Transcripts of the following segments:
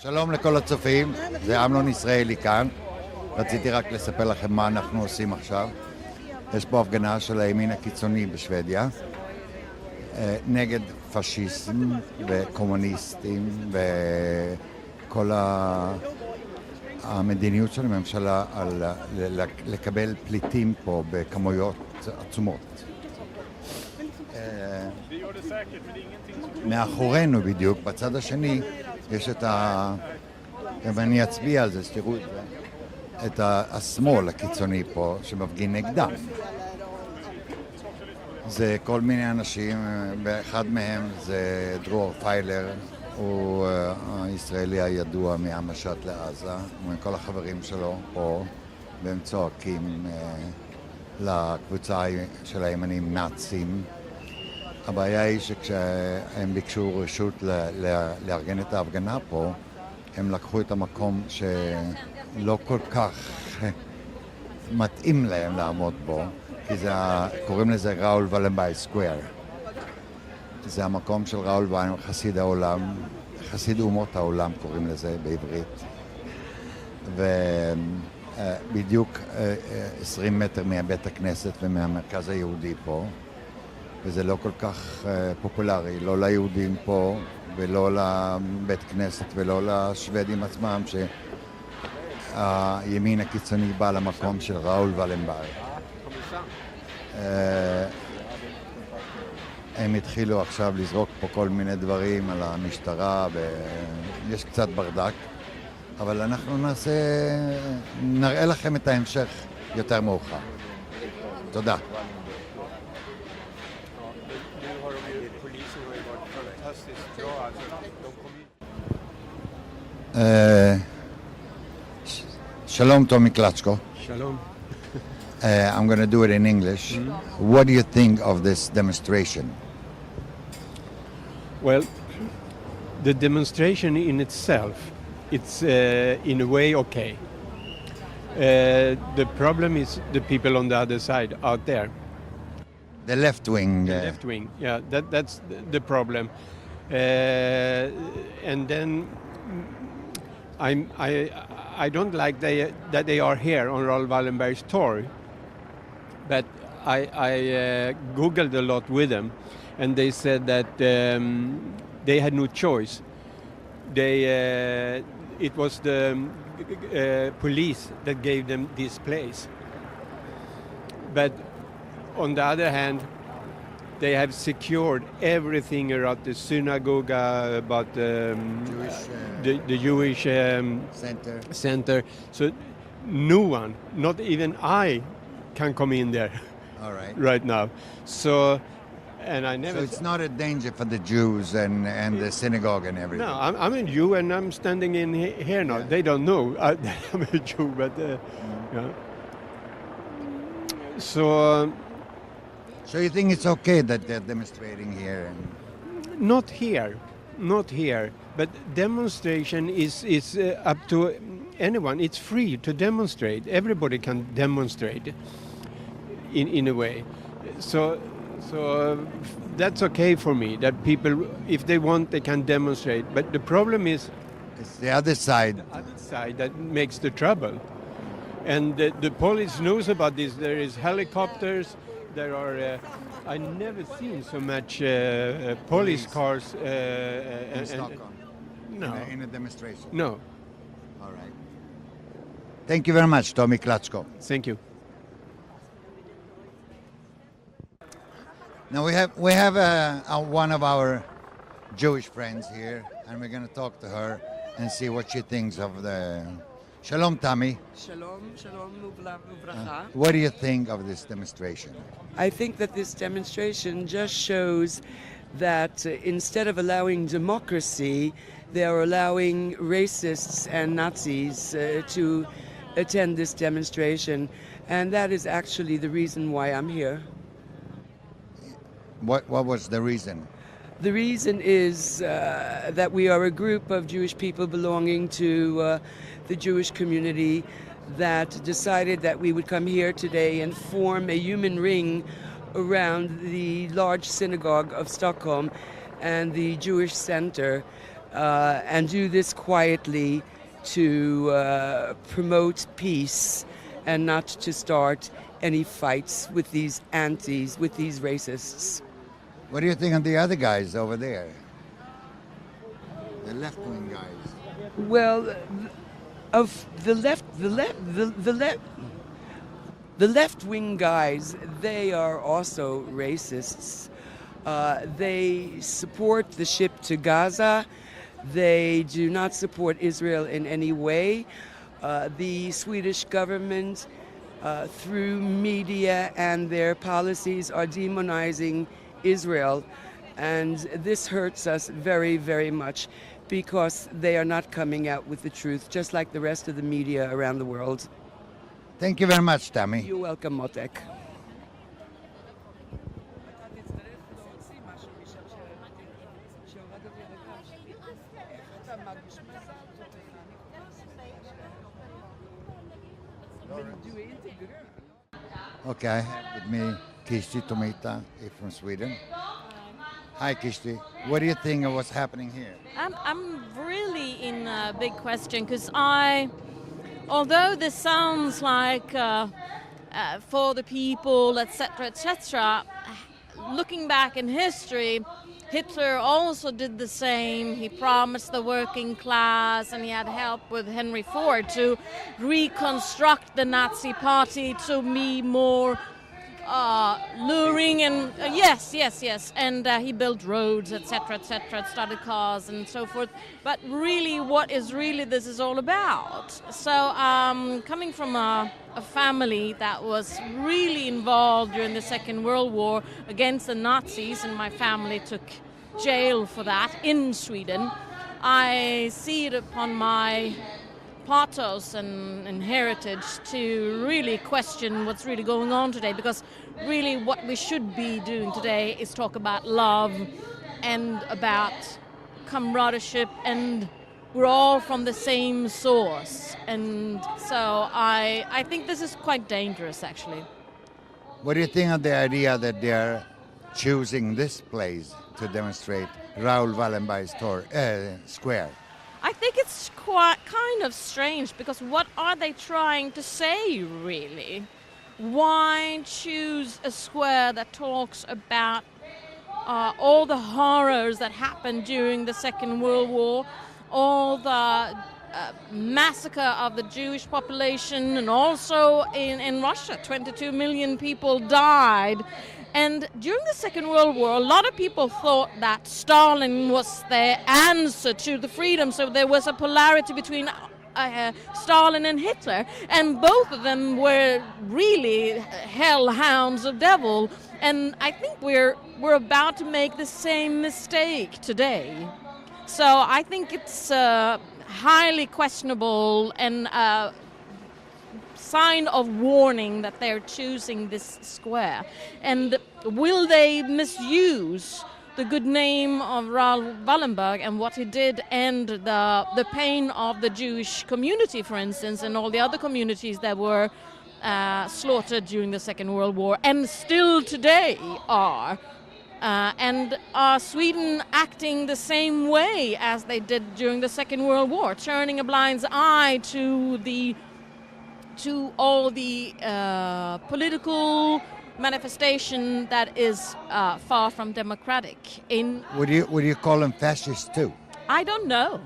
שלום לכל הצופים, זה אמנון ישראלי כאן. רציתי רק לספר לכם מה אנחנו עושים עכשיו. יש פה הפגנה של הימין הקיצוני בשוודיה, נגד פשיסטים וקומוניסטים וכל המדיניות של הממשלה על לקבל פליטים פה בכמויות עצומות. מאחורינו בדיוק, בצד השני, יש את ואני אצביע על זה, שתראו את זה, את השמאל הקיצוני פה שמפגין נגדם. זה כל מיני אנשים, באחד מהם זה דרור פיילר, הוא הישראלי הידוע מהמשט לעזה, וכל החברים שלו פה, והם צועקים לקבוצה של הימנים נאצים. הבעיה היא שכשהם ביקשו רשות לארגן את ההפגנה פה, הם לקחו את המקום שלא כל כך מתאים להם לעמוד בו, כי קוראים לזה ראול ולנברג סקוואר. זה המקום של ראול ולנברג, חסיד העולם, חסיד אומות העולם קוראים לזה בעברית. ובדיוק 20 מטר מהבית הכנסת ומהמרכז היהודי פה. וזה לא כל כך פופולרי, לא ליהודים פה ולא לבית כנסת ולא לשוודים עצמם, שהימין הקיצוני בא למקום של ראול ולנברג. הם התחילו עכשיו לזרוק פה כל מיני דברים על המשטרה ויש קצת ברדק, אבל אנחנו נראה לכם את ההמשך יותר מאוחר. תודה. Shalom, Tommy Klatschko. Shalom. I'm going to do it in English. What do you think of this demonstration? Well, the demonstration in itself, it's in a way okay. The problem is the people on the other side, out there. The left wing. The left wing, yeah, that's the problem. And then I don't like that they are here on Raoul Wallenberg's tour, but I Googled a lot with them, and they said that they had no choice. It was the police that gave them this place. But on the other hand, they have secured everything around the synagogue, about the Jewish center. So no one, not even I, can come in there. All right. Right now. So, and I never. So it's not a danger for the Jews and the synagogue and everything. No, I'm a Jew and I'm standing in here now. Yeah. They don't know I'm a Jew, but yeah. So you think it's okay that they're demonstrating here? Not here, but demonstration is up to anyone. It's free to demonstrate. Everybody can demonstrate in a way. So that's okay for me, that people, if they want, they can demonstrate. But the problem is it's the other side. The other side that makes the trouble. And the police knows about this. There is helicopters. There are, I never seen so much police cars. In Stockholm? No. In a demonstration? No. All right. Thank you very much, Tommy Klatschko. Thank you. Now we have one of our Jewish friends here, and we're going to talk to her and see what she thinks of the... Shalom, Tammy. Shalom, shalom, uvracha. What do you think of this demonstration? I think that this demonstration just shows that instead of allowing democracy, they are allowing racists and Nazis to attend this demonstration. And that is actually the reason why I'm here. What was the reason? The reason is that we are a group of Jewish people belonging to the Jewish community that decided that we would come here today and form a human ring around the large synagogue of Stockholm and the Jewish center and do this quietly to promote peace and not to start any fights with these antis, with these racists. What do you think of the other guys over there? The left-wing guys. Well, of the left-wing guys, they are also racists. They support the ship to Gaza. They do not support Israel in any way. The Swedish government, through media and their policies, are demonizing Israel. And this hurts us very, very much because they are not coming out with the truth, just like the rest of the media around the world. Thank you very much, Tammy. You're welcome, Motek. Okay, I have with me Kishti Tomita from Sweden. Hi, Kishti. What do you think of what's happening here? I'm really in a big question because although this sounds like for the people, etc., looking back in history, Hitler also did the same. He promised the working class, and he had help with Henry Ford to reconstruct the Nazi party to be more luring and yes, and he built roads, etc., started cars and so forth. But really, what is really this is all about? So, coming from a family that was really involved during the Second World War against the Nazis, and my family took jail for that in Sweden, I see it upon my pathos and heritage to really question what's really going on today, because really what we should be doing today is talk about love and about camaraderie, and we're all from the same source, and so I think this is quite dangerous actually. What do you think of the idea that they're choosing this place to demonstrate Raoul Wallenberg's square? I think it's quite kind of strange, because what are they trying to say really? Why choose a square that talks about all the horrors that happened during the Second World War, all the massacre of the Jewish population, and also in Russia, 22 million people died. And during the Second World War, a lot of people thought that Stalin was their answer to the freedom. So there was a polarity between Stalin and Hitler, and both of them were really hellhounds of devil. And I think we're about to make the same mistake today. So I think it's highly questionable and sign of warning that they're choosing this square. And will they misuse the good name of Raoul Wallenberg and what he did, and the pain of the Jewish community, for instance, and all the other communities that were slaughtered during the Second World War and still today are? And are Sweden acting the same way as they did during the Second World War, turning a blind eye to all the political manifestation that is far from democratic? Would you call them fascists too? I don't know,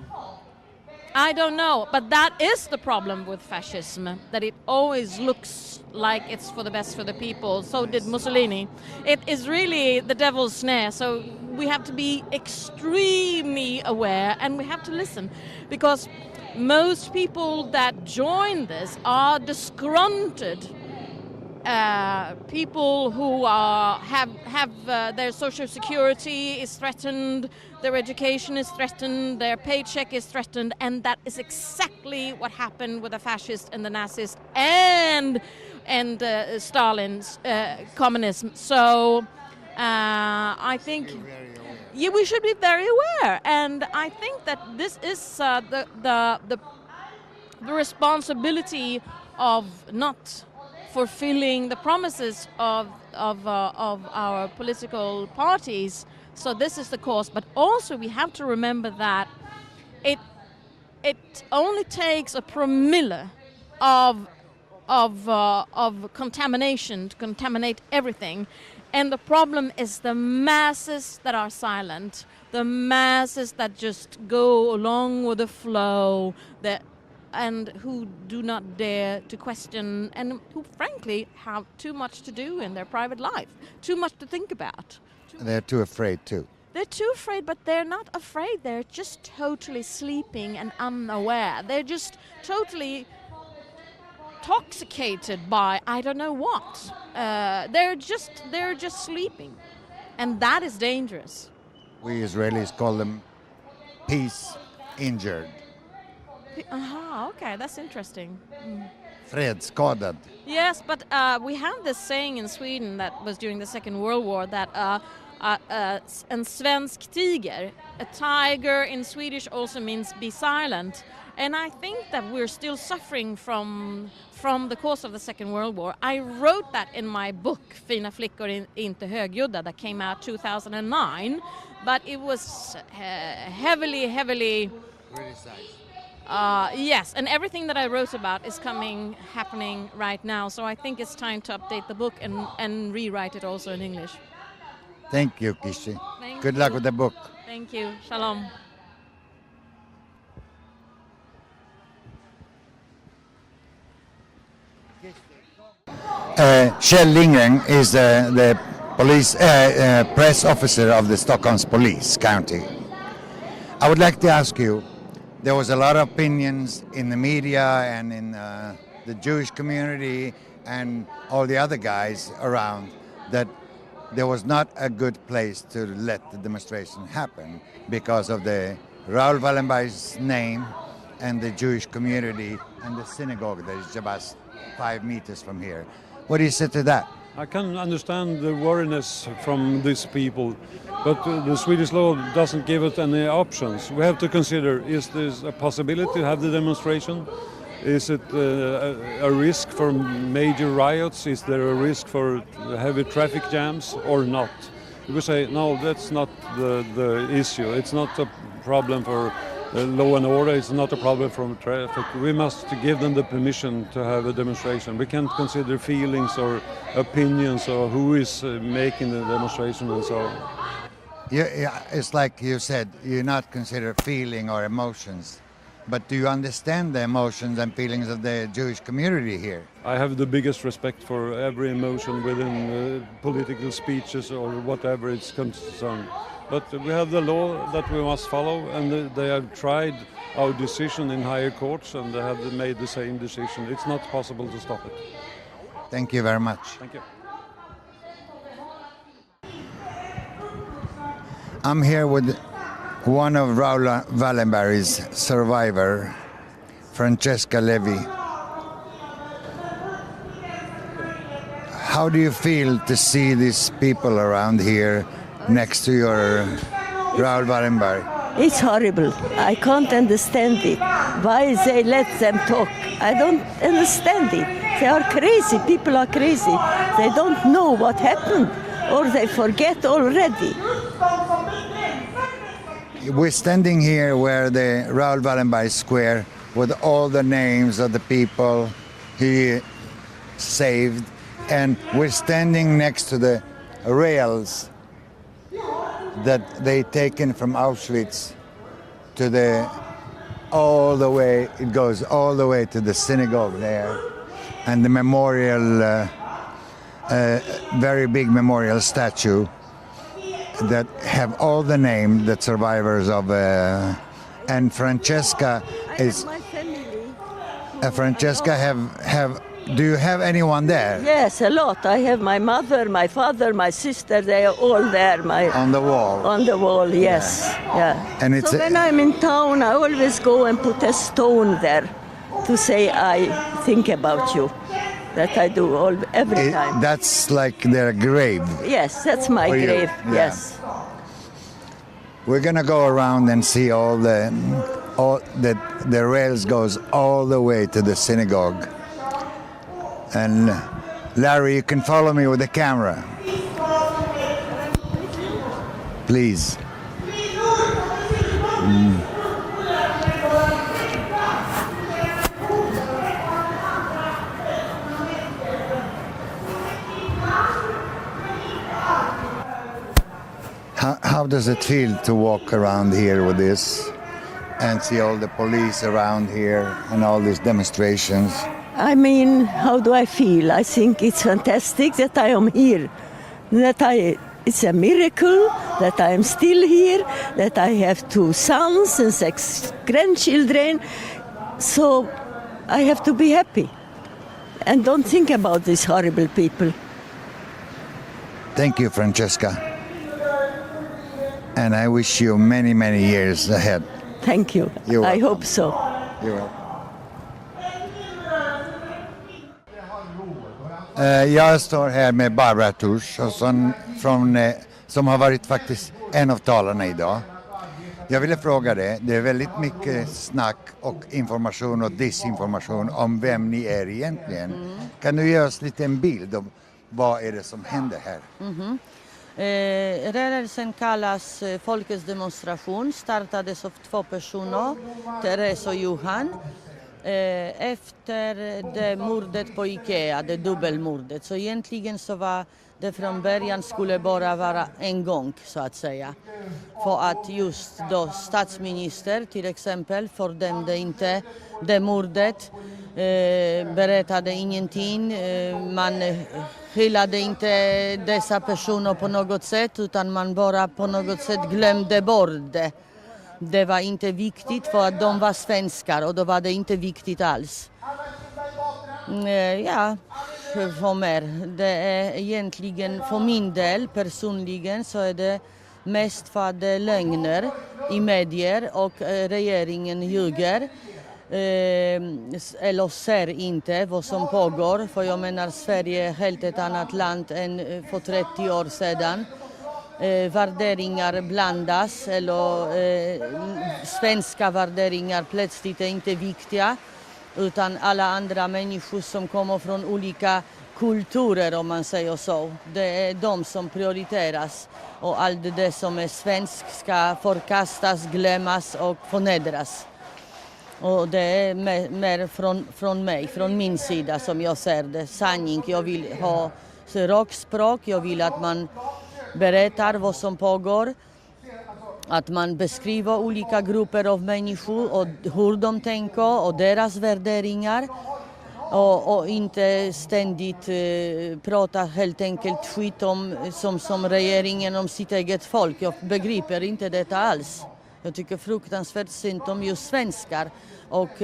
but that is the problem with fascism, that it always looks like it's for the best for the people. So did Mussolini. It is really the devil's snare, so we have to be extremely aware, and we have to listen, because most people that join this are disgruntled people who have their social security is threatened, their education is threatened, their paycheck is threatened, and that is exactly what happened with the fascists and the Nazis and Stalin's communism. So I think we should be very aware, and I think that this is the responsibility of not fulfilling the promises of our political parties. So this is the cause, but also we have to remember that it only takes a promille of contamination to contaminate everything. And the problem is the masses that are silent, the masses that just go along with the flow, and who do not dare to question, and who frankly have too much to do in their private life, too much to think about. They're too afraid too. They're too afraid, but they're not afraid. They're just totally sleeping and unaware. They're just totally intoxicated by I don't know what. They're just sleeping, and that is dangerous. We Israelis call them peace injured. Okay, that's interesting. Fredsskadad. Yes, but we have this saying in Sweden that was during the Second World War that en svensk tiger, a tiger in Swedish also means be silent. And I think that we're still suffering from the cause of the Second World War. I wrote that in my book, Fina flickor inte högljudda, that came out 2009. But it was heavily Criticized. yes, and everything that I wrote about is happening right now. So I think it's time to update the book and rewrite it also in English. Thank you, Kishi. Thank Good you. luck with the book. Thank you. Shalom. Kjell Lindgren is the police press officer of the Stockholm's police county. I would like to ask you, there was a lot of opinions in the media and in the Jewish community and all the other guys around that there was not a good place to let the demonstration happen because of the Raoul Wallenberg's name and the Jewish community and the synagogue that is just 5 meters from here. What do you say to that? I can understand the worriness from these people, but the Swedish law doesn't give us any options. We have to consider, is there a possibility to have the demonstration? Is it a risk for major riots? Is there a risk for heavy traffic jams or not? We say, no, that's not the issue. It's not a problem for law and order, it's not a problem for traffic. We must give them the permission to have a demonstration. We can't consider feelings or opinions or who is making the demonstration and so on. Yeah, it's like you said, you not consider feeling or emotions. But do you understand the emotions and feelings of the Jewish community here? I have the biggest respect for every emotion within political speeches or whatever it's concerned. But we have the law that we must follow, and they have tried our decision in higher courts and they have made the same decision. It's not possible to stop it. Thank you very much. Thank you. I'm here with one of Raoul Wallenberg's survivor, Francesca Levi. How do you feel to see these people around here next to your Raoul Wallenberg? It's horrible. I can't understand it. Why they let them talk? I don't understand it. They are crazy. People are crazy. They don't know what happened, or they forget already. We're standing here where the Raoul Wallenberg Square with all the names of the people he saved, and we're standing next to the rails that they taken from Auschwitz to all the way, it goes all the way to the synagogue there, and the memorial, very big memorial statue that have all the names that survivors of, and Francesca is. My family. Francesca have. Do you have anyone there? Yes, a lot. I have my mother, my father, my sister. They are all there. On the wall. On the wall, yes. Yeah. And it's so when I'm in town, I always go and put a stone there to say I think about you. That I do every time. That's like their grave. Yes, that's my For you, grave. yeah. Yes. We're gonna go around and see the rails goes all the way to the synagogue. And Larry, you can follow me with the camera. Please. How does it feel to walk around here with this and see all the police around here and all these demonstrations? I mean, how do I feel? I think it's fantastic that I am here. It's a miracle that I am still here, that I have 2 sons and 6 grandchildren. So I have to be happy and don't think about these horrible people. Thank you, Francesca. And I wish you many, many years ahead. Thank you. You're I welcome. hope so. You're welcome. Jag står här med Barbara Tusch som har varit faktiskt en av talarna idag. Jag ville fråga dig, det är väldigt mycket snack och information och disinformation om vem ni är egentligen. Kan du ge oss lite en bild om vad är det som händer här? Rörelsen kallas Folkets demonstration, startades av 2 personer, Therese och Johan, efter det mordet på Ikea, det dubbelmordet. Så egentligen så var det från början skulle bara vara en gång så att säga. För att just då statsminister till exempel fördömde inte det mordet, berättade ingenting, man hyllade inte dessa personer på något sätt utan man bara på något sätt glömde bort det. Det var inte viktigt för att de var svenskar och då var det inte viktigt alls. Ja, för mer. Det är egentligen för min del personligen så är det mest för att det är lögner i medier och regeringen ljuger. Eller ser inte vad som pågår. För jag menar Sverige är helt ett annat land än för 30 år sedan. Värderingar blandas eller svenska värderingar plötsligt är inte viktiga utan alla andra människor som kommer från olika kulturer om man säger så. Det är de som prioriteras och allt det som är svenskt ska förkastas, glömmas och förnedras. Och det är mer från mig, från min sida som jag ser det. Sanning, jag vill ha rakspråk, jag vill att man berättar vad som pågår. Att man beskriver olika grupper av människor och hur de tänker och deras värderingar. Och inte ständigt prata helt enkelt skit om som regeringen om sitt eget folk. Jag begriper inte detta alls. Jag tycker fruktansvärt synd om just svenskar och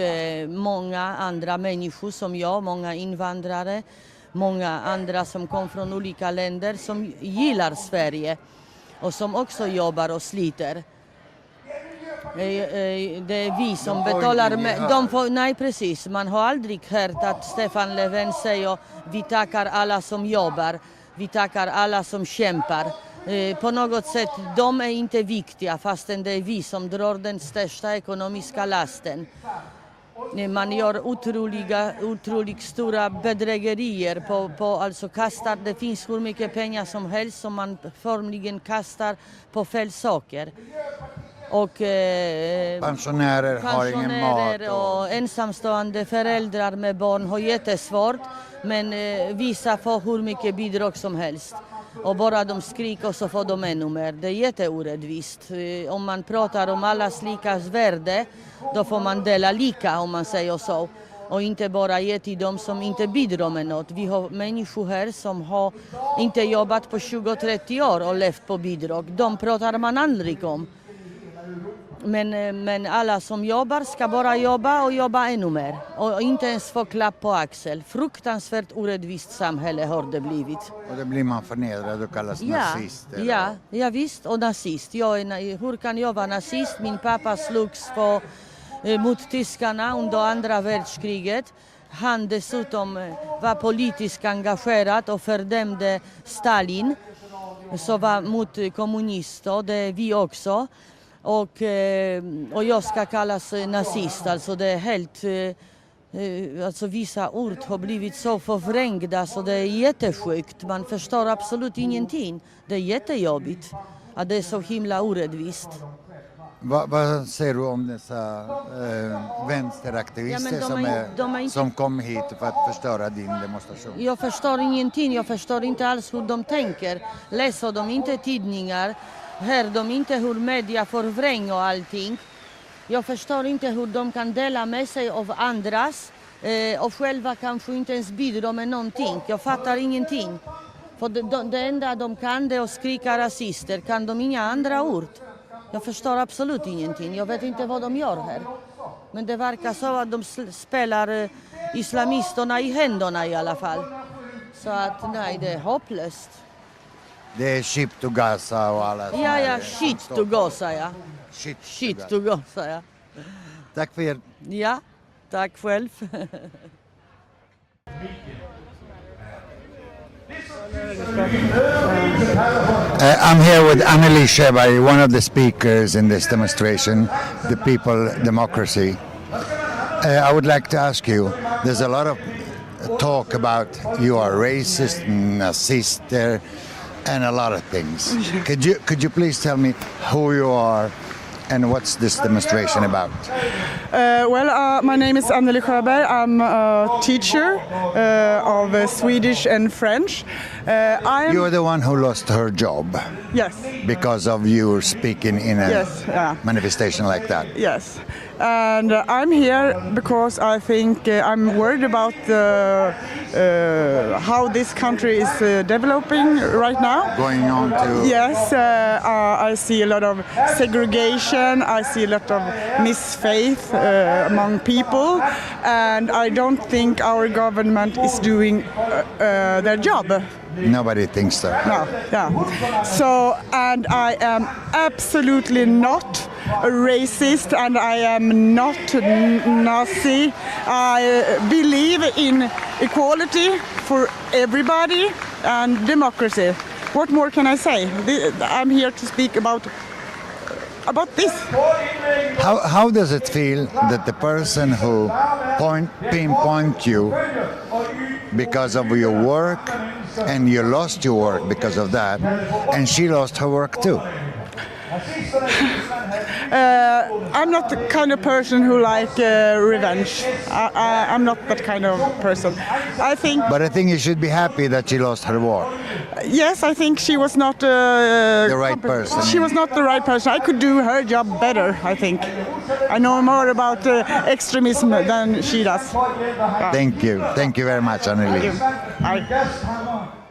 många andra människor som jag, många invandrare, många andra som kom från olika länder som gillar Sverige och som också jobbar och sliter. Det är vi som betalar med. Nej, precis. Man har aldrig hört att Stefan Löfven säger vi tackar alla som jobbar, vi tackar alla som kämpar. På något sätt, de är inte viktiga fastän det är vi som drar den största ekonomiska lasten. Man gör otroligt stora bedrägerier alltså kastar, det finns hur mycket pengar som helst som man formligen kastar på fel saker. Och Pensionärer har ingen mat. Och ensamstående föräldrar med barn har jättesvårt men vissa får hur mycket bidrag som helst. Och bara de skriker så får de ännu mer. Det är jätteorättvist. Om man pratar om allas likas värde, då får man dela lika om man säger så. Och inte bara ge till dem som inte bidrar med något. Vi har människor här som har inte jobbat på 20-30 år och levt på bidrag. De pratar man aldrig om. Men alla som jobbar ska bara jobba och jobba ännu mer. Och inte ens få klapp på axel. Fruktansvärt orättvist samhälle har det blivit. Och då blir man förnedrad och kallas nazist? Eller? Ja, visst. Och nazist. Hur kan jag vara nazist? Min pappa slogs mot tyskarna under andra världskriget. Han dessutom var politiskt engagerad och fördömde Stalin. Så var mot kommunister, det är vi också. Och jag ska kallas nazist, alltså det är helt, alltså vissa ord har blivit så förvrängda så det är jättesjukt, man förstår absolut ingenting. Det är jättejobbigt att det är så himla orättvist. Vad säger du om dessa vänsteraktivister som kom hit för att förstöra din demonstration? Jag förstår ingenting, jag förstår inte alls hur de tänker. Läser de inte tidningar? hör de inte hur media förvränger allting. Jag förstår inte hur de kan dela med sig av andras och själva kanske inte ens bidra med någonting. Jag fattar ingenting. För det enda de kan det är att skrika rasister. Kan de inga andra ord? Jag förstår absolut ingenting. Jag vet inte vad de gör här. Men det verkar så att de spelar islamisterna i händerna i alla fall. Så att nej, det är hopplöst. Det är ship to Gaza och alla såna Ja, här shit to Gaza, ja. Shit To Gaza, ja. Tack för er. Ja, tack själv. I'm here with Anneli Shebai, one of the speakers in this demonstration, the People Democracy. I would like to ask you, there's a lot of talk about you are racist, nazist, and a lot of things. Could you please tell me who you are and what's this demonstration about? My name is Anneli Sjöberg. I'm a teacher of Swedish and French. You're the one who lost her job. Yes. Because of you speaking in a Yes, yeah. manifestation like that. Yes. And I'm here because I think I'm worried about how this country is developing right now. Going on to... Yes, I see a lot of segregation, I see a lot of misfaith among people, and I don't think our government is doing their job. Nobody thinks so. No, yeah. So, and I am absolutely not a racist, and I am not Nazi. I believe in equality for everybody and democracy. What more can I say? I'm here to speak about this. How does it feel that the person who pinpoint you because of your work, and you lost your work because of that, and she lost her work too? I'm not the kind of person who like revenge. I'm not that kind of person. But I think you should be happy that she lost her war. Yes, I think she was not the right person. She was not the right person. I could do her job better, I think. I know more about extremism than she does. Thank you. Thank you very much, Anneli. Thank you.